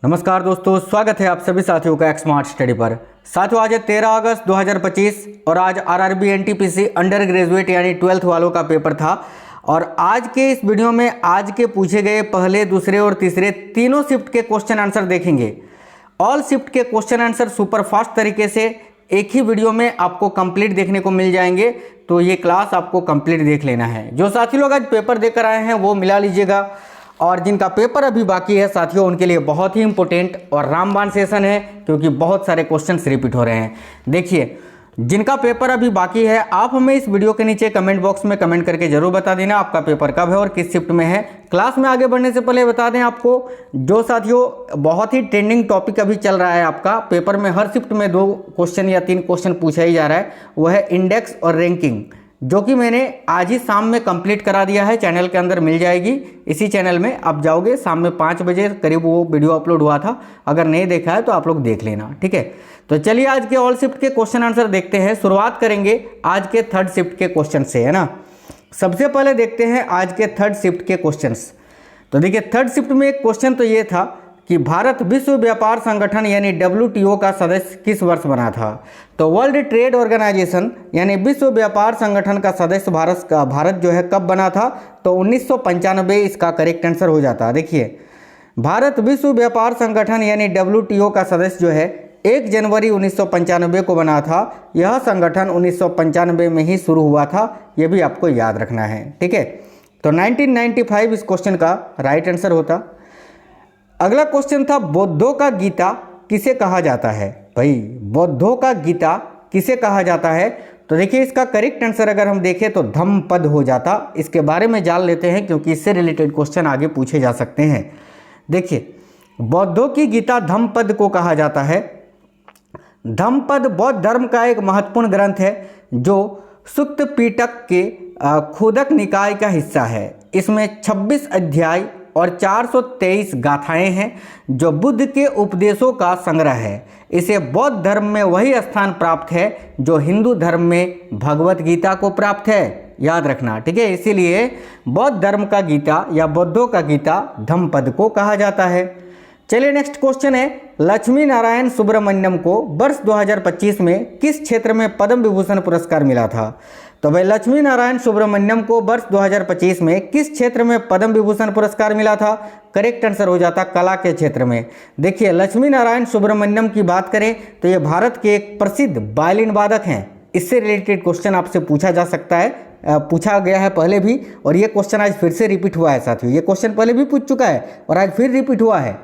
नमस्कार दोस्तों, स्वागत है आप सभी साथियों का स्मार्ट स्टडी पर। साथियों, आज है 13 अगस्त 2025 और आज आरआरबी एनटीपीसी अंडर ग्रेजुएट यानी 12th वालों का पेपर था। और आज के इस वीडियो में आज के पूछे गए पहले, दूसरे और तीसरे तीनों शिफ्ट के क्वेश्चन आंसर देखेंगे। ऑल शिफ्ट के क्वेश्चन आंसर सुपर फास्ट तरीके से एक ही वीडियो में आपको कंप्लीट देखने को मिल जाएंगे, तो ये क्लास आपको कंप्लीट देख लेना है। जो साथी लोग आज पेपर देकर आए हैं वो मिला लीजिएगा, और जिनका पेपर अभी बाकी है साथियों उनके लिए बहुत ही इंपॉर्टेंट और रामबाण सेशन है, क्योंकि बहुत सारे क्वेश्चंस रिपीट हो रहे हैं। देखिए, जिनका पेपर अभी बाकी है आप हमें इस वीडियो के नीचे कमेंट बॉक्स में कमेंट करके जरूर बता देना आपका पेपर कब है और किस शिफ्ट में है। क्लास में आगे बढ़ने से पहले बता दें आपको, जो साथियों बहुत ही ट्रेंडिंग टॉपिक अभी चल रहा है आपका पेपर में, हर शिफ्ट में 2 क्वेश्चन या 3 क्वेश्चन पूछा ही जा रहा है, वह है इंडेक्स और रैंकिंग, जो कि मैंने आज ही शाम में कंप्लीट करा दिया है। चैनल के अंदर मिल जाएगी, इसी चैनल में आप जाओगे, शाम में 5 बजे करीब वो वीडियो अपलोड हुआ था। अगर नहीं देखा है तो आप लोग देख लेना, ठीक है। तो चलिए आज के ऑल शिफ्ट के क्वेश्चन आंसर देखते हैं। शुरुआत करेंगे आज के थर्ड शिफ्ट के क्वेश्चन से, है ना। सबसे पहले देखते हैं आज के थर्ड शिफ्ट के क्वेश्चंस। तो देखिए, थर्ड शिफ्ट में एक क्वेश्चन तो ये था कि भारत विश्व व्यापार संगठन यानी WTO का सदस्य किस वर्ष बना था। तो वर्ल्ड ट्रेड ऑर्गेनाइजेशन यानी विश्व व्यापार संगठन का सदस्य भारत जो है कब बना था, तो 1995 इसका करेक्ट आंसर हो जाता है। देखिए, भारत विश्व व्यापार संगठन यानी WTO का सदस्य जो है 1 जनवरी 1995 को बना था। यह संगठन 1995 में ही शुरू हुआ था, यह भी आपको याद रखना है, ठीक है। तो 1995 इस क्वेश्चन का राइट आंसर होता। अगला क्वेश्चन था, बौद्धों का गीता किसे कहा जाता है। भाई, बौद्धों का गीता किसे कहा जाता है, तो देखिए इसका करेक्ट आंसर अगर हम देखें तो धम्मपद हो जाता। इसके बारे में जान लेते हैं, क्योंकि इससे रिलेटेड क्वेश्चन आगे पूछे जा सकते हैं। देखिए, बौद्धों की गीता धम्मपद को कहा जाता है। धम्मपद बौद्ध धर्म का एक महत्वपूर्ण ग्रंथ है, जो सुक्त पिटक के खोदक निकाय का हिस्सा है। इसमें 26 अध्याय और 423 गाथाएं हैं, जो बुद्ध के उपदेशों का संग्रह है। इसे बौद्ध धर्म में वही स्थान प्राप्त है जो हिंदू धर्म में भगवत गीता को प्राप्त है, याद रखना, ठीक है। इसीलिए बौद्ध धर्म का गीता या बौद्धों का गीता धम्मपद को कहा जाता है। चलिए नेक्स्ट क्वेश्चन है, लक्ष्मी नारायण सुब्रमण्यम को वर्ष 2025 में किस क्षेत्र में पद्म विभूषण पुरस्कार मिला था। तो भाई, लक्ष्मी नारायण सुब्रमण्यम को वर्ष 2025 में किस क्षेत्र में पद्म विभूषण पुरस्कार मिला था, करेक्ट आंसर हो जाता कला के क्षेत्र में। देखिए, लक्ष्मी नारायण सुब्रमण्यम की बात करें तो ये भारत के एक प्रसिद्ध वायलिन वादक हैं। इससे रिलेटेड क्वेश्चन आपसे पूछा जा सकता है, पूछा गया है पहले भी, और ये क्वेश्चन आज फिर से रिपीट हुआ है साथियों। ये क्वेश्चन पहले भी पूछ चुका है और आज फिर रिपीट हुआ है,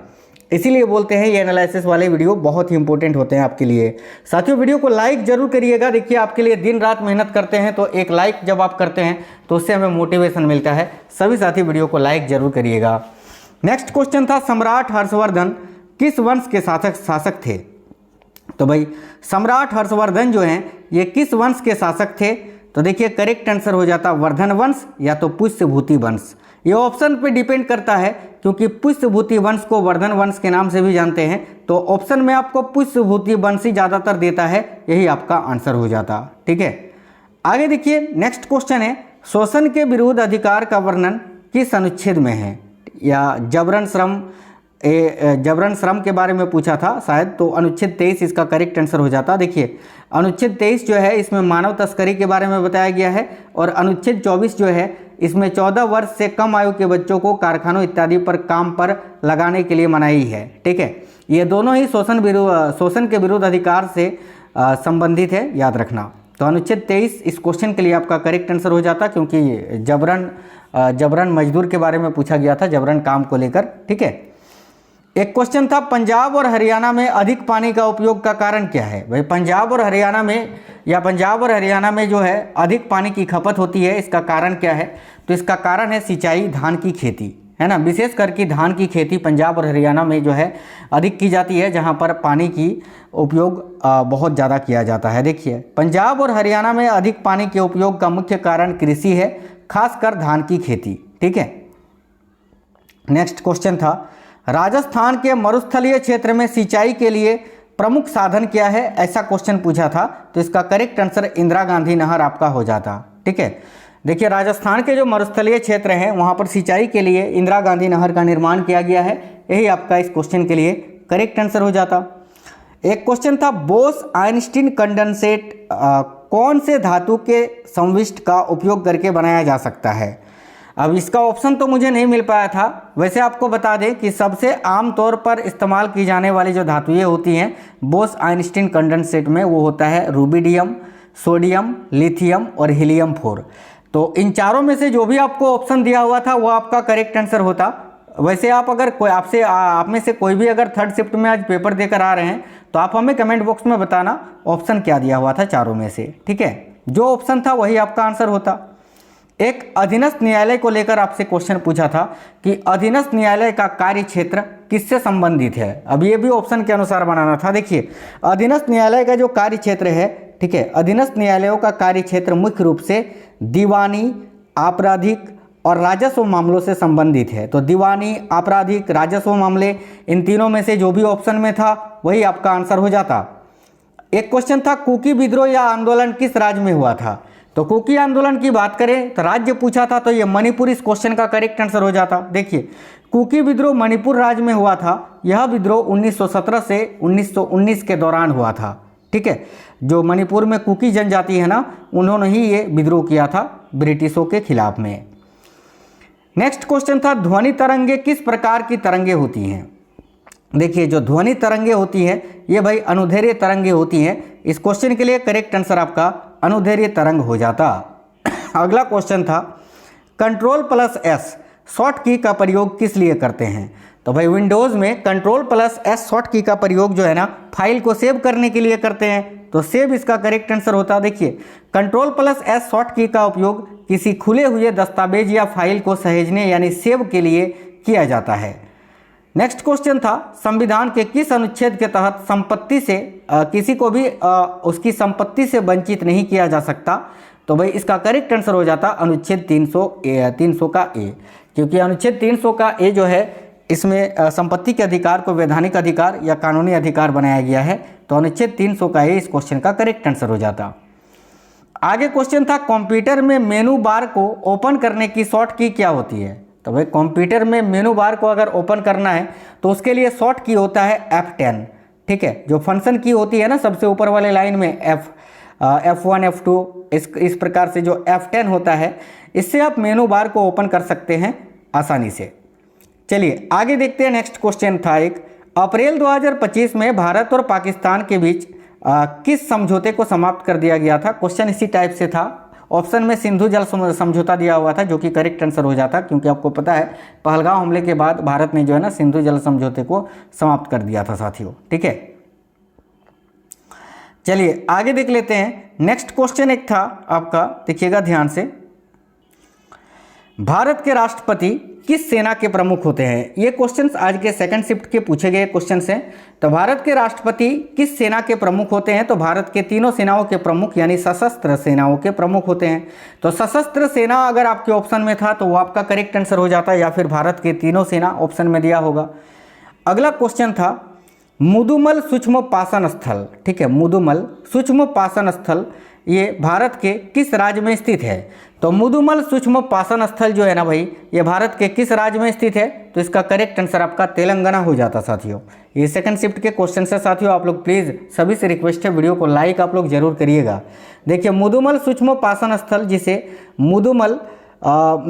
इसीलिए बोलते हैं ये एनालिसिस वाले वीडियो बहुत ही इंपॉर्टेंट होते हैं आपके लिए। साथियों, वीडियो को लाइक जरूर करिएगा। देखिए, आपके लिए दिन रात मेहनत करते हैं, तो एक लाइक जब आप करते हैं तो उससे हमें मोटिवेशन मिलता है। सभी साथी वीडियो को लाइक जरूर करिएगा। नेक्स्ट क्वेश्चन था, सम्राट हर्षवर्धन किस वंश के शासक थे। तो भाई, सम्राट हर्षवर्धन जो हैं ये किस वंश के शासक थे, तो देखिए करेक्ट आंसर हो जाता वर्धन वंश या तो पुष्यभूति वंश। ये ऑप्शन पे डिपेंड करता है, क्योंकि पुष्यभूति वंश को वर्धन वंश के नाम से भी जानते हैं, तो ऑप्शन में आपको पुष्यभूति वंश ही ज़्यादातर देता है, यही आपका आंसर हो जाता, ठीक है। आगे देखिए, नेक्स्ट क्वेश्चन है, शोषण के विरुद्ध अधिकार का वर्णन किस अनुच्छेद में है, या जबरन श्रम के बारे में पूछा था शायद, तो अनुच्छेद 23 इसका करेक्ट आंसर हो जाता। देखिए, अनुच्छेद 23 जो है इसमें मानव तस्करी के बारे में बताया गया है, और अनुच्छेद 24 जो है इसमें 14 वर्ष से कम आयु के बच्चों को कारखानों इत्यादि पर काम पर लगाने के लिए मनाही है, ठीक है। ये दोनों ही शोषण के विरुद्ध अधिकार से संबंधित है, याद रखना। तो अनुच्छेद 23 इस क्वेश्चन के लिए आपका करेक्ट आंसर हो जाता, क्योंकि जबरन मजदूर के बारे में पूछा गया था, जबरन काम को लेकर, ठीक है। एक क्वेश्चन था, पंजाब और हरियाणा में अधिक पानी का उपयोग का कारण क्या है। भाई, पंजाब और हरियाणा में जो है अधिक पानी की खपत होती है, इसका कारण क्या है, तो इसका कारण है सिंचाई, धान की खेती, है ना। विशेष करके धान की खेती पंजाब और हरियाणा में जो है अधिक की जाती है, जहां पर पानी की उपयोग बहुत ज़्यादा किया जाता है। देखिए, पंजाब और हरियाणा में अधिक पानी के उपयोग का मुख्य कारण कृषि है, खासकर धान की खेती, ठीक है। नेक्स्ट क्वेश्चन था, राजस्थान के मरुस्थलीय क्षेत्र में सिंचाई के लिए प्रमुख साधन क्या है, ऐसा क्वेश्चन पूछा था, तो इसका करेक्ट आंसर इंदिरा गांधी नहर आपका हो जाता, ठीक है। देखिए, राजस्थान के जो मरुस्थलीय क्षेत्र हैं वहाँ पर सिंचाई के लिए इंदिरा गांधी नहर का निर्माण किया गया है, यही आपका इस क्वेश्चन के लिए करेक्ट आंसर हो जाता। एक क्वेश्चन था बोस आइंस्टीन कंडेंसेट कौन से धातु के संविष्ट का उपयोग करके बनाया जा सकता है। अब इसका ऑप्शन तो मुझे नहीं मिल पाया था। वैसे आपको बता दें कि सबसे आम तौर पर इस्तेमाल की जाने वाली जो धातुएं होती हैं बोस आइंस्टीन कंडेंसेट में, वो होता है रूबिडियम, सोडियम, लिथियम और हीलियम 4। तो इन चारों में से जो भी आपको ऑप्शन दिया हुआ था वो आपका करेक्ट आंसर होता। वैसे आप अगर कोई आप में से कोई भी अगर थर्ड शिफ्ट में आज पेपर देकर आ रहे हैं तो आप हमें कमेंट बॉक्स में बताना ऑप्शन क्या दिया हुआ था चारों में से, ठीक है। जो ऑप्शन था वही आपका आंसर होता। एक अधीनस्थ न्यायालय को लेकर आपसे क्वेश्चन पूछा था कि अधीनस्थ न्यायालय का कार्य क्षेत्र किससे संबंधित है। अब ये भी ऑप्शन के अनुसार बनाना था। देखिए अधीनस्थ न्यायालय का जो कार्य क्षेत्र है, ठीक है, अधीनस्थ न्यायालयों का कार्य क्षेत्र मुख्य रूप से दीवानी, आपराधिक और राजस्व मामलों से संबंधित है। तो दीवानी, आपराधिक, राजस्व मामले, इन तीनों में से जो भी ऑप्शन में था वही आपका आंसर हो जाता। एक क्वेश्चन था कुकी विद्रोह या आंदोलन किस राज्य में हुआ था। तो कुकी आंदोलन की बात करें तो राज्य पूछा था तो ये मणिपुर इस क्वेश्चन का करेक्ट आंसर हो जाता। देखिए कुकी विद्रोह मणिपुर राज्य में हुआ था। यह विद्रोह 1917 से 1919 के दौरान हुआ था, ठीक है। जो मणिपुर में कुकी जनजाति है ना, उन्होंने ही ये विद्रोह किया था ब्रिटिशों के खिलाफ में। नेक्स्ट क्वेश्चन था ध्वनि तरंगे किस प्रकार की तरंगे होती हैं। देखिए जो ध्वनि तरंगे होती हैं ये भाई अनुदैर्घ्य तरंगे होती हैं। इस क्वेश्चन के लिए करेक्ट आंसर आपका अनुदैर्घ्य तरंग हो जाता। अगला क्वेश्चन था Ctrl+S शॉर्ट की का प्रयोग किस लिए करते हैं। तो भाई विंडोज़ में Ctrl+S शॉर्ट की का प्रयोग जो है ना फाइल को सेव करने के लिए करते हैं। तो सेव इसका करेक्ट आंसर होता। देखिए Ctrl+S शॉर्ट की का उपयोग किसी खुले हुए दस्तावेज या फाइल को सहेजने यानी सेव के लिए किया जाता है। नेक्स्ट क्वेश्चन था संविधान के किस अनुच्छेद के तहत संपत्ति से किसी को भी उसकी संपत्ति से वंचित नहीं किया जा सकता। तो भाई इसका करेक्ट आंसर हो जाता अनुच्छेद 300 का ए, क्योंकि अनुच्छेद 300 का ए जो है इसमें संपत्ति के अधिकार को वैधानिक अधिकार या कानूनी अधिकार बनाया गया है। तो अनुच्छेद 300 का ए इस क्वेश्चन का करेक्ट आंसर हो जाता। आगे क्वेश्चन था कंप्यूटर में मेनू बार को ओपन करने की शॉर्ट की क्या होती है। तो भाई कंप्यूटर में मेनू बार को अगर ओपन करना है तो उसके लिए शॉर्ट की होता है F10, ठीक है। जो फंक्शन की होती है ना सबसे ऊपर वाले लाइन में F1 F2 इस प्रकार से जो F10 होता है, इससे आप मेनू बार को ओपन कर सकते हैं आसानी से। चलिए आगे देखते हैं। नेक्स्ट क्वेश्चन था एक अप्रैल 2025 में भारत और पाकिस्तान के बीच किस समझौते को समाप्त कर दिया गया था। क्वेश्चन इसी टाइप से था। ऑप्शन में सिंधु जल समझौता दिया हुआ था जो कि करेक्ट आंसर हो जाता, क्योंकि आपको पता है पहलगांव हमले के बाद भारत ने जो है ना सिंधु जल समझौते को समाप्त कर दिया था साथियों, ठीक है। चलिए आगे देख लेते हैं। नेक्स्ट क्वेश्चन एक था आपका, देखिएगा ध्यान से, भारत के राष्ट्रपति किस सेना के प्रमुख होते हैं। ये क्वेश्चंस आज के सेकंड शिफ्ट के पूछे गए क्वेश्चंस हैं। तो भारत के राष्ट्रपति किस सेना के प्रमुख होते हैं। तो भारत के तीनों सेनाओं के प्रमुख यानी सशस्त्र सेनाओं के प्रमुख होते हैं। तो सशस्त्र सेना अगर आपके ऑप्शन में था तो वो आपका करेक्ट आंसर हो जाता, या फिर भारत के तीनों सेना ऑप्शन में दिया होगा। अगला क्वेश्चन था मुदुमल सूक्ष्म पाषाण स्थल, ठीक है। मुदुमल सूक्ष्म पाषाण स्थल ये भारत के किस राज्य में स्थित है। तो मुदुमल सूक्ष्म पाषाण स्थल जो है ना भाई, ये भारत के किस राज्य में स्थित है। तो इसका करेक्ट आंसर आपका तेलंगाना हो जाता साथियों। ये सेकंड शिफ्ट के क्वेश्चन से साथियों, आप लोग प्लीज़ सभी से रिक्वेस्ट है वीडियो को लाइक आप लोग जरूर करिएगा। देखिए मुदुमल सूक्ष्म पाषाण स्थल जिसे मुदुमल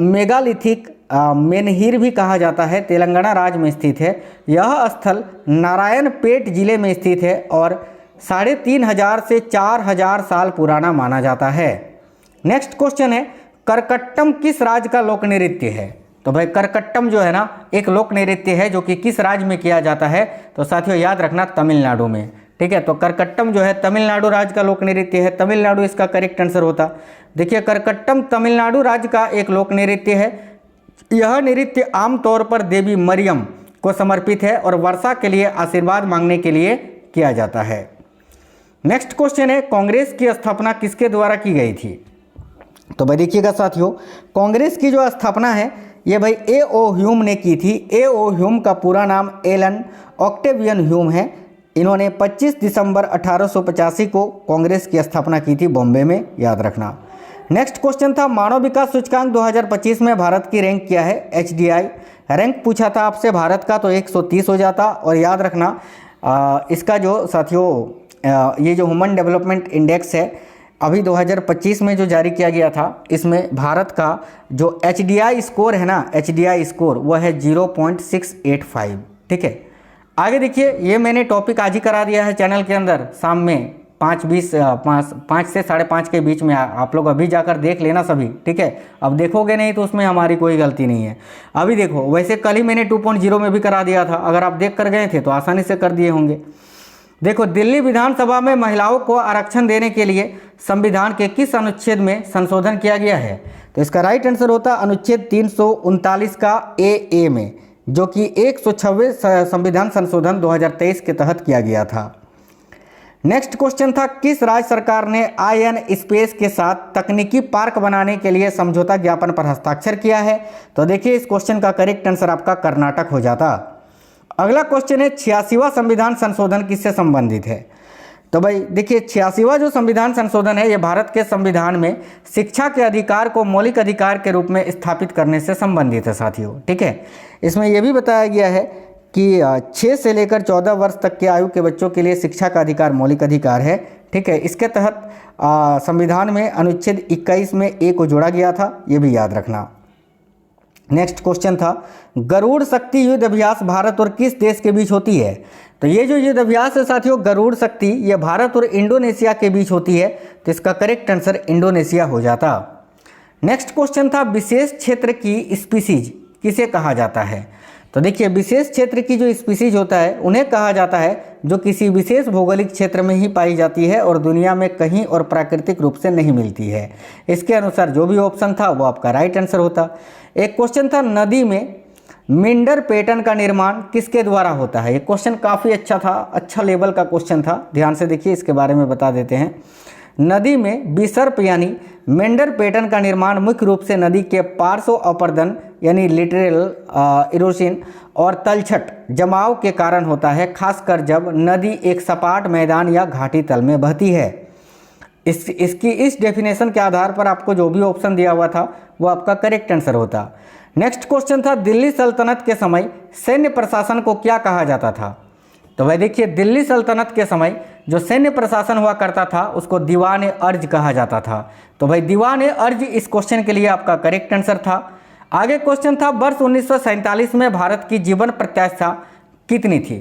मेगालिथिक मेनहीर भी कहा जाता है, तेलंगाना राज्य में स्थित है। यह स्थल नारायणपेट जिले में स्थित है और 3500 से 4000 साल पुराना माना जाता है। नेक्स्ट क्वेश्चन है करकट्टम किस राज्य का लोक नृत्य है। तो भाई करकट्टम जो है ना एक लोक नृत्य है जो कि किस राज्य में किया जाता है। तो साथियों याद रखना तमिलनाडु में, ठीक है। तो करकट्टम जो है तमिलनाडु राज्य का लोक नृत्य है। तमिलनाडु इसका करेक्ट आंसर होता। देखिए करकट्टम तमिलनाडु राज्य का एक लोक नृत्य है। यह नृत्य आमतौर पर देवी मरियम को समर्पित है और वर्षा के लिए आशीर्वाद मांगने के लिए किया जाता है। नेक्स्ट क्वेश्चन है कांग्रेस की स्थापना किसके द्वारा की गई थी। तो भाई देखिएगा साथियों, कांग्रेस की जो स्थापना है ये भाई A.O. ह्यूम ने की थी। A.O. ह्यूम का पूरा नाम एलन ऑक्टेवियन ह्यूम है। इन्होंने 25 दिसंबर 1885 को कांग्रेस की स्थापना की थी बॉम्बे में, याद रखना। नेक्स्ट क्वेश्चन था मानव विकास सूचकांक 2025 में भारत की रैंक क्या है। HDI रैंक पूछा था आपसे भारत का तो 130 हो जाता। और याद रखना इसका जो साथियों ये जो ह्यूमन डेवलपमेंट इंडेक्स है अभी 2025 में जो जारी किया गया था, इसमें भारत का जो HDI स्कोर है ना, HDI स्कोर वो है 0.685। ठीक है, आगे देखिए, ये मैंने टॉपिक आज ही करा दिया है चैनल के अंदर शाम में 5 से 5:30 के बीच में। आप लोग अभी जाकर देख लेना सभी। ठीक है, अब देखोगे नहीं तो उसमें हमारी कोई गलती नहीं है। अभी देखो, वैसे कल ही मैंने 2.0 में भी करा दिया था, अगर आप देख कर गए थे तो आसानी से कर दिए होंगे। देखो, दिल्ली विधानसभा में महिलाओं को आरक्षण देने के लिए संविधान के किस अनुच्छेद में संशोधन किया गया है? तो इसका राइट आंसर होता अनुच्छेद 339 का ए में, जो कि 126 संविधान संशोधन 2023 के तहत किया गया था। नेक्स्ट क्वेश्चन था, किस राज्य सरकार ने IN स्पेस के साथ तकनीकी पार्क बनाने के लिए समझौता ज्ञापन पर हस्ताक्षर किया है? तो देखिए, इस क्वेश्चन का करेक्ट आंसर आपका कर्नाटक हो जाता। अगला क्वेश्चन है, 86वां संविधान संशोधन किससे संबंधित है? तो भाई देखिए, 86वां जो संविधान संशोधन है ये भारत के संविधान में शिक्षा के अधिकार को मौलिक अधिकार के रूप में स्थापित करने से संबंधित है साथियों। ठीक है, इसमें यह भी बताया गया है कि 6 से लेकर 14 वर्ष तक के आयु के बच्चों के लिए शिक्षा का अधिकार मौलिक अधिकार है। ठीक है, इसके तहत संविधान में अनुच्छेद 21 में ए को जोड़ा गया था, ये भी याद रखना। नेक्स्ट क्वेश्चन था, गरुड़ शक्ति युद्ध अभ्यास भारत और किस देश के बीच होती है? तो ये जो युद्ध अभ्यास है साथियों, गरुड़ शक्ति, ये भारत और इंडोनेशिया के बीच होती है, तो इसका करेक्ट आंसर इंडोनेशिया हो जाता। नेक्स्ट क्वेश्चन था, विशेष क्षेत्र की स्पीसीज किसे कहा जाता है? तो देखिए, विशेष क्षेत्र की जो स्पीसीज होता है उन्हें कहा जाता है जो किसी विशेष भौगोलिक क्षेत्र में ही पाई जाती है और दुनिया में कहीं और प्राकृतिक रूप से नहीं मिलती है। इसके अनुसार जो भी ऑप्शन था वो आपका राइट आंसर होता। एक क्वेश्चन था, नदी में मिंडर पैटर्न का निर्माण किसके द्वारा होता है? ये क्वेश्चन काफ़ी अच्छा था, अच्छा लेवल का क्वेश्चन था, ध्यान से देखिए, इसके बारे में बता देते हैं। नदी में विसर्प यानी मेंडर पैटर्न का निर्माण मुख्य रूप से नदी के पार्श्व अपरदन यानी लिटरल इरोशन और तलछट जमाव के कारण होता है, खासकर जब नदी एक सपाट मैदान या घाटी तल में बहती है। इस डेफिनेशन के आधार पर आपको जो भी ऑप्शन दिया हुआ था वो आपका करेक्ट आंसर होता। नेक्स्ट क्वेश्चन था, दिल्ली सल्तनत के समय सैन्य प्रशासन को क्या कहा जाता था? तो भाई देखिए, दिल्ली सल्तनत के समय जो सैन्य प्रशासन हुआ करता था उसको दीवान अर्ज कहा जाता था। तो भाई दीवान अर्ज इस क्वेश्चन के लिए आपका करेक्ट आंसर था। आगे क्वेश्चन था, वर्ष 1947 में भारत की जीवन प्रत्याशा कितनी थी?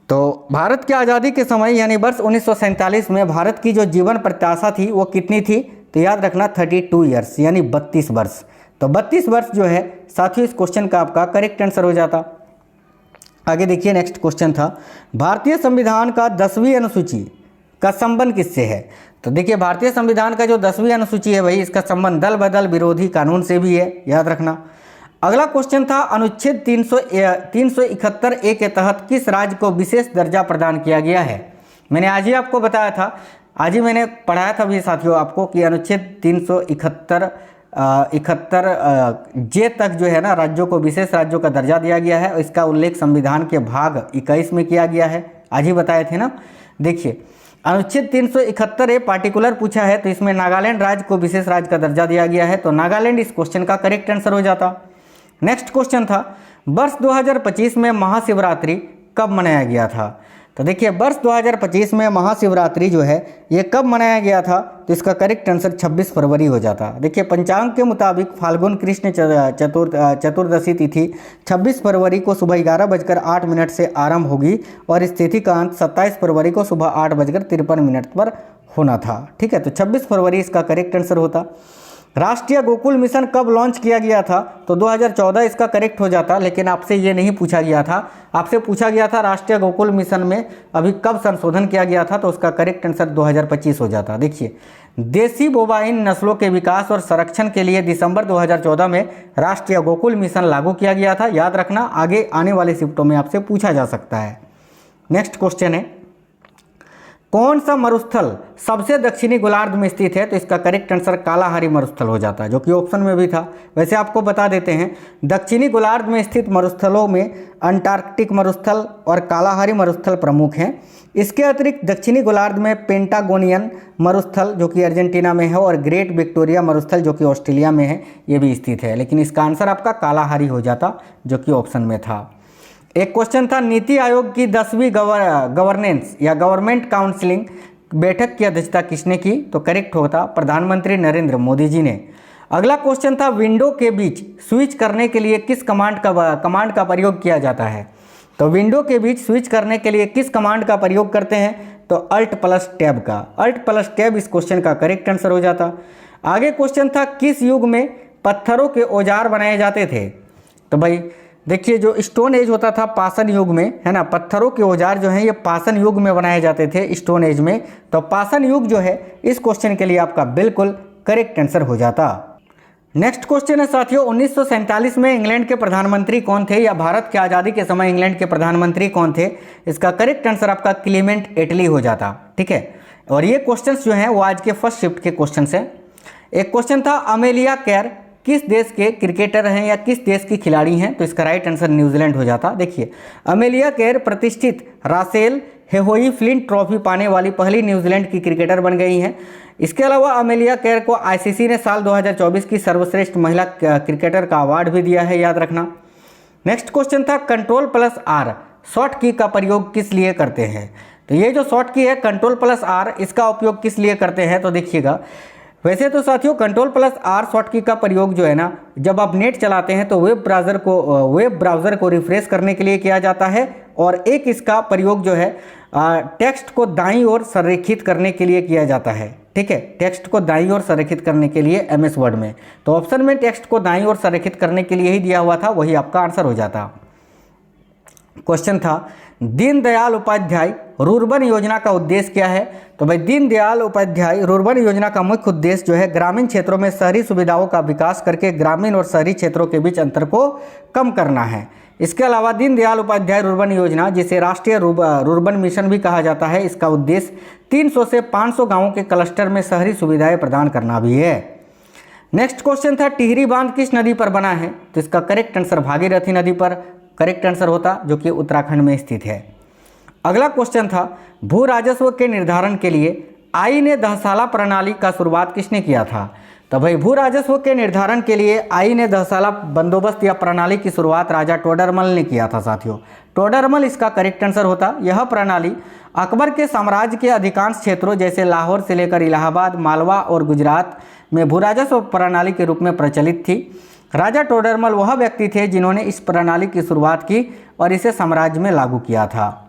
तो भारत की आज़ादी के समय यानी वर्ष 1947 में भारत की जो जीवन प्रत्याशा थी वो कितनी थी? तो याद रखना 32 ईयर्स यानी 32 वर्ष। तो 32 वर्ष जो है साथियों इस क्वेश्चन का आपका करेक्ट आंसर हो जाता। आगे देखिए, नेक्स्ट क्वेश्चन था, भारतीय संविधान का 10वीं अनुसूची का संबंध किससे है? तो देखिए, भारतीय संविधान का जो 10वीं अनुसूची है भाई, इसका संबंध दल बदल विरोधी कानून से भी है, याद रखना। अगला क्वेश्चन था, अनुच्छेद 371A के तहत किस राज्य को विशेष दर्जा प्रदान किया गया है? मैंने आज ही आपको बताया था, आज ही मैंने पढ़ाया था भी साथियों आपको कि अनुच्छेद 371 जे तक जो है ना राज्यों को विशेष राज्यों का दर्जा दिया गया है। इसका उल्लेख संविधान के भाग 21 में किया गया है, आज ही बताए थे ना। देखिए, अनुच्छेद 371A पार्टिकुलर पूछा है तो इसमें नागालैंड राज्य को विशेष राज्य का दर्जा दिया गया है, तो नागालैंड इस क्वेश्चन का करेक्ट आंसर हो जाता। नेक्स्ट क्वेश्चन था, वर्ष 2025 में महाशिवरात्रि कब मनाया गया था? तो देखिए, वर्ष 2025 में महाशिवरात्रि जो है ये कब मनाया गया था? तो इसका करेक्ट आंसर 26 फरवरी हो जाता। देखिए, पंचांग के मुताबिक फाल्गुन कृष्ण चतुर्दशी तिथि 26 फरवरी को सुबह 11:08 से आरंभ होगी और इस तिथि का अंत 27 फरवरी को सुबह 8:53 पर होना था। ठीक है, तो 26 फरवरी इसका करेक्ट आंसर होता। राष्ट्रीय गोकुल मिशन कब लॉन्च किया गया था? तो 2014 इसका करेक्ट हो जाता, लेकिन आपसे ये नहीं पूछा गया था। आपसे पूछा गया था राष्ट्रीय गोकुल मिशन में अभी कब संशोधन किया गया था, तो उसका करेक्ट आंसर 2025 हो जाता। देखिए, देसी बोवाइन नस्लों के विकास और संरक्षण के लिए दिसंबर 2014 में राष्ट्रीय गोकुल मिशन लागू किया गया था, याद रखना, आगे आने वाले शिफ्टों में आपसे पूछा जा सकता है। नेक्स्ट क्वेश्चन है, कौन सा मरुस्थल सबसे दक्षिणी गोलार्ध में स्थित है? तो इसका करेक्ट आंसर कालाहारी मरुस्थल हो जाता है, जो कि ऑप्शन में भी था। वैसे आपको बता देते हैं, दक्षिणी गोलार्ध में स्थित मरुस्थलों में अंटार्कटिक मरुस्थल और कालाहारी मरुस्थल प्रमुख हैं। इसके अतिरिक्त दक्षिणी गोलार्ध में पेंटागोनियन मरुस्थल जो कि अर्जेंटीना में है और ग्रेट विक्टोरिया मरुस्थल जो कि ऑस्ट्रेलिया में है, ये भी स्थित है। लेकिन इसका आंसर आपका कालाहारी हो जाता, जो कि ऑप्शन में था। एक क्वेश्चन था, नीति आयोग की 10वीं गवर्नेंस या गवर्नमेंट काउंसिलिंग बैठक की अध्यक्षता किसने की? तो करेक्ट होता प्रधानमंत्री नरेंद्र मोदी जी ने। अगला क्वेश्चन था, विंडो के बीच स्विच करने के लिए किस कमांड का प्रयोग किया जाता है? तो विंडो के बीच स्विच करने के लिए किस कमांड का प्रयोग करते हैं? तो अल्ट प्लस टैब का। अल्ट प्लस टैब इस क्वेश्चन का करेक्ट आंसर हो जाता। आगे क्वेश्चन था, किस युग में पत्थरों के औजार बनाए जाते थे? तो भाई देखिए, जो स्टोन एज होता था पाषाण युग में, है ना, पत्थरों के औजार जो हैं ये पाषाण युग में बनाए जाते थे, स्टोन एज में। तो पाषाण युग जो है इस क्वेश्चन के लिए आपका बिल्कुल करेक्ट आंसर हो जाता। नेक्स्ट क्वेश्चन है साथियों, 1947 में इंग्लैंड के प्रधानमंत्री कौन थे, या भारत की आज़ादी के समय इंग्लैंड के प्रधानमंत्री कौन थे? इसका करेक्ट आंसर आपका क्लीमेंट एटली हो जाता। ठीक है, और ये क्वेश्चंस जो हैं वो आज के फर्स्ट शिफ्ट के क्वेश्चंस हैं। एक क्वेश्चन था, अमेलिया केर किस देश के क्रिकेटर हैं या किस देश की खिलाड़ी हैं? तो इसका राइट आंसर न्यूजीलैंड हो जाता। देखिए, अमेलिया केर प्रतिष्ठित रासेल हेहोई फ्लिंट ट्रॉफी पाने वाली पहली न्यूजीलैंड की क्रिकेटर बन गई हैं। इसके अलावा अमेलिया केर को आईसीसी ने साल 2024 की सर्वश्रेष्ठ महिला क्रिकेटर का अवार्ड भी दिया है, याद रखना। नेक्स्ट क्वेश्चन था, कंट्रोल प्लस आर शॉर्ट की का प्रयोग किस लिए करते हैं? तो ये जो शॉर्ट की है कंट्रोल प्लस आर, इसका उपयोग किस लिए करते हैं? तो देखिएगा, वैसे तो साथियों कंट्रोल प्लस आर शॉर्ट की का प्रयोग जो है ना, जब आप नेट चलाते हैं तो वेब ब्राउज़र को रिफ्रेश करने के लिए किया जाता है, और एक इसका प्रयोग जो है टेक्स्ट को दाईं ओर संरेखित करने के लिए किया जाता है। ठीक है, टेक्स्ट को दाईं ओर संरेखित करने के लिए एमएस वर्ड में। तो ऑप्शन में टेक्स्ट को दाईं ओर संरेखित करने के लिए ही दिया हुआ था, वही आपका आंसर हो जाता। क्वेश्चन था, दीनदयाल उपाध्याय रुर्बन योजना का उद्देश्य क्या है? तो भाई दीनदयाल उपाध्याय रुर्बन योजना का मुख्य उद्देश्य जो है ग्रामीण क्षेत्रों में शहरी सुविधाओं का विकास करके ग्रामीण और शहरी क्षेत्रों के बीच अंतर को कम करना है। इसके अलावा दीनदयाल उपाध्याय रुर्बन योजना, जिसे राष्ट्रीय रुर्बन मिशन भी कहा जाता है, इसका उद्देश्य 300 से 500 गाँवों के क्लस्टर में शहरी सुविधाएं प्रदान करना भी है। नेक्स्ट क्वेश्चन था, टिहरी बांध किस नदी पर बना है? तो इसका करेक्ट आंसर भागीरथी नदी पर करेक्ट आंसर होता, जो कि उत्तराखंड में स्थित है। अगला क्वेश्चन था, भू राजस्व के निर्धारण के लिए आईने दहसाला प्रणाली का शुरुआत किसने किया था? तो भाई भू राजस्व के निर्धारण के लिए आईने दहसाला बंदोबस्त या प्रणाली की शुरुआत राजा टोडरमल ने किया था साथियों। टोडरमल इसका करेक्ट आंसर होता। यह प्रणाली अकबर के साम्राज्य के अधिकांश क्षेत्रों जैसे लाहौर से लेकर इलाहाबाद, मालवा और गुजरात में भू राजस्व प्रणाली के रूप में प्रचलित थी। राजा टोडरमल वह व्यक्ति थे जिन्होंने इस प्रणाली की शुरुआत की और इसे साम्राज्य में लागू किया था।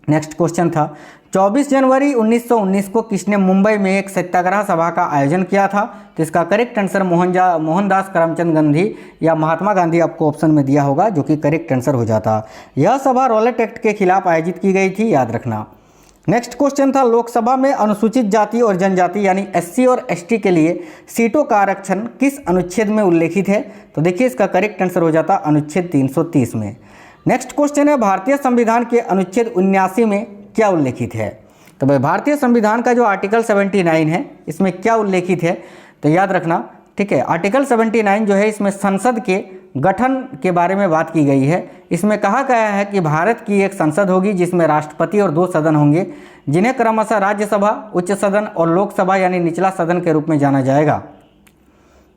नेक्स्ट क्वेश्चन था, 24 जनवरी 1919 को किसने मुंबई में एक सत्याग्रह सभा का आयोजन किया था? तो इसका करेक्ट आंसर मोहनदास करमचंद गांधी या महात्मा गांधी आपको ऑप्शन में दिया होगा, जो कि करेक्ट आंसर हो जाता। यह सभा रॉलेट एक्ट के खिलाफ आयोजित की गई थी, याद रखना। नेक्स्ट क्वेश्चन था, लोकसभा में अनुसूचित जाति और जनजाति यानी एससी और एसटी के लिए सीटों का आरक्षण किस अनुच्छेद में उल्लेखित है? तो देखिए इसका करेक्ट आंसर हो जाता अनुच्छेद 330 में। नेक्स्ट क्वेश्चन है, भारतीय संविधान के अनुच्छेद 79 में क्या उल्लेखित है? तो भाई भारतीय संविधान का जो आर्टिकल 79 है इसमें क्या उल्लेखित है? तो याद रखना, ठीक है, आर्टिकल 79 जो है इसमें संसद के गठन के बारे में बात की गई है। इसमें कहा गया है कि भारत की एक संसद होगी जिसमें राष्ट्रपति और 2 सदन होंगे, जिन्हें क्रमशः राज्यसभा, उच्च सदन और लोकसभा यानी निचला सदन के रूप में जाना जाएगा।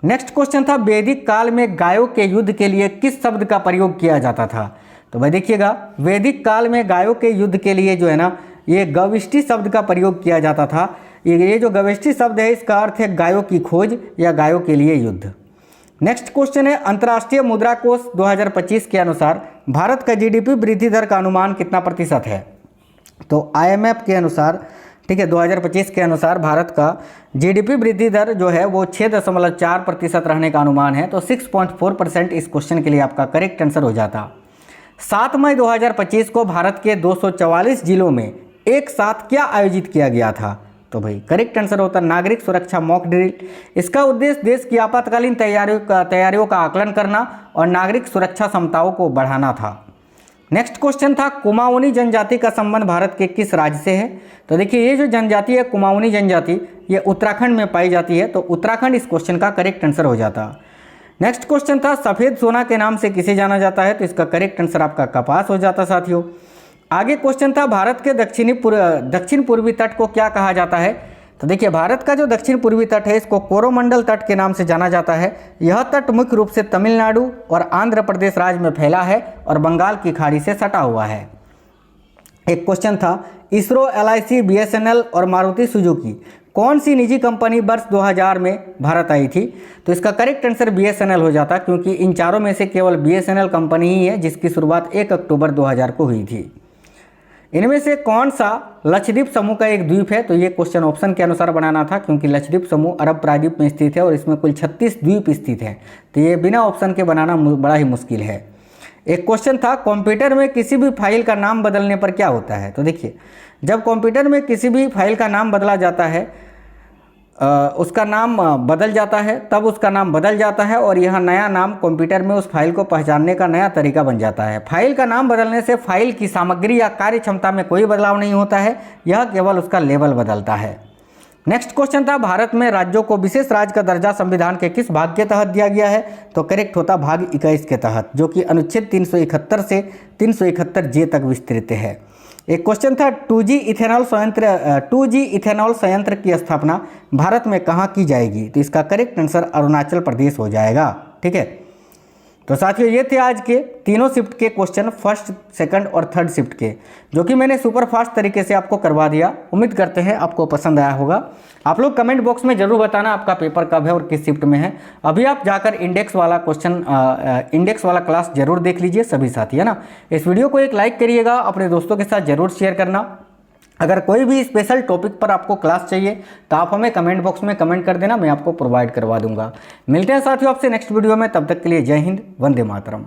नेक्स्ट क्वेश्चन था, वैदिक काल में गायों के युद्ध के लिए किस शब्द का प्रयोग किया जाता था? तो भाई देखिएगा, वैदिक काल में गायों के युद्ध के लिए जो है ना, ये गविष्टि शब्द का प्रयोग किया जाता था। ये जो गविष्टि शब्द है इसका अर्थ है गायों की खोज या गायों के लिए युद्ध। नेक्स्ट क्वेश्चन है, अंतर्राष्ट्रीय मुद्रा कोष 2025 के अनुसार भारत का जीडीपी वृद्धि दर का अनुमान कितना प्रतिशत है? तो आईएमएफ के अनुसार, ठीक है, 2025 के अनुसार भारत का जीडीपी वृद्धि दर जो है वो 6.4% रहने का अनुमान है। तो 6.4% इस क्वेश्चन के लिए आपका करेक्ट आंसर हो जाता। 7 मई 2025 को भारत के 244 जिलों में एक साथ क्या आयोजित किया गया था? तो भाई करेक्ट आंसर होता नागरिक सुरक्षा मॉक ड्रिल। इसका उद्देश्य देश की आपातकालीन तैयारियों का आकलन करना और नागरिक सुरक्षा क्षमताओं को बढ़ाना था। नेक्स्ट क्वेश्चन था कुमाऊनी जनजाति का संबंध भारत के किस राज्य से है। तो देखिए ये जो जनजाति है कुमाऊनी जनजाति ये उत्तराखंड में पाई जाती है, तो उत्तराखंड इस क्वेश्चन का करेक्ट आंसर हो जाता। नेक्स्ट क्वेश्चन था सफ़ेद सोना के नाम से किसे जाना जाता है। तो इसका करेक्ट आंसर आपका कपास हो जाता साथियों। आगे क्वेश्चन था भारत के दक्षिण पूर्वी तट को क्या कहा जाता है। तो देखिए भारत का जो दक्षिण पूर्वी तट है इसको कोरोमंडल तट के नाम से जाना जाता है। यह तट मुख्य रूप से तमिलनाडु और आंध्र प्रदेश राज्य में फैला है और बंगाल की खाड़ी से सटा हुआ है। एक क्वेश्चन था इसरो, LIC, BSNL और मारुति सुजुकी कौन सी निजी कंपनी वर्ष 2000 में भारत आई थी। तो इसका करेक्ट आंसर BSNL हो जाता, क्योंकि इन चारों में से केवल BSNL कंपनी ही है जिसकी शुरुआत 1 अक्टूबर 2000 को हुई थी। इनमें से कौन सा लक्षद्वीप समूह का एक द्वीप है। तो ये क्वेश्चन ऑप्शन के अनुसार बनाना था, क्योंकि लक्षद्वीप समूह अरब प्रायद्वीप में स्थित है और इसमें कुल 36 द्वीप स्थित हैं। तो ये बिना ऑप्शन के बनाना बड़ा ही मुश्किल है। एक क्वेश्चन था कंप्यूटर में किसी भी फाइल का नाम बदलने पर क्या होता है। तो देखिए जब कंप्यूटर में किसी भी फाइल का नाम बदला जाता है, उसका नाम बदल जाता है, तब उसका नाम बदल जाता है और यह नया नाम कंप्यूटर में उस फाइल को पहचानने का नया तरीका बन जाता है। फाइल का नाम बदलने से फाइल की सामग्री या कार्य क्षमता में कोई बदलाव नहीं होता है, यह केवल उसका लेवल बदलता है। नेक्स्ट क्वेश्चन था भारत में राज्यों को विशेष राज्य का दर्जा संविधान के किस भाग के तहत दिया गया है। तो करेक्ट होता भाग 21 के तहत, जो कि अनुच्छेद 371 से 371J तक विस्तृत है। एक क्वेश्चन था 2G इथेनॉल संयंत्र की स्थापना भारत में कहाँ की जाएगी। तो इसका करेक्ट आंसर अरुणाचल प्रदेश हो जाएगा। ठीक है, तो साथियों ये थे आज के तीनों शिफ्ट के क्वेश्चन, फर्स्ट, सेकंड और थर्ड शिफ्ट के, जो कि मैंने सुपर फास्ट तरीके से आपको करवा दिया। उम्मीद करते हैं आपको पसंद आया होगा। आप लोग कमेंट बॉक्स में जरूर बताना आपका पेपर कब है और किस शिफ्ट में है। अभी आप जाकर इंडेक्स वाला क्लास जरूर देख लीजिए सभी साथी, है ना। इस वीडियो को एक लाइक करिएगा, अपने दोस्तों के साथ जरूर शेयर करना। अगर कोई भी स्पेशल टॉपिक पर आपको क्लास चाहिए तो आप हमें कमेंट बॉक्स में कमेंट कर देना, मैं आपको प्रोवाइड करवा दूंगा। मिलते हैं साथियों आपसे नेक्स्ट वीडियो में, तब तक के लिए जय हिंद, वंदे मातरम।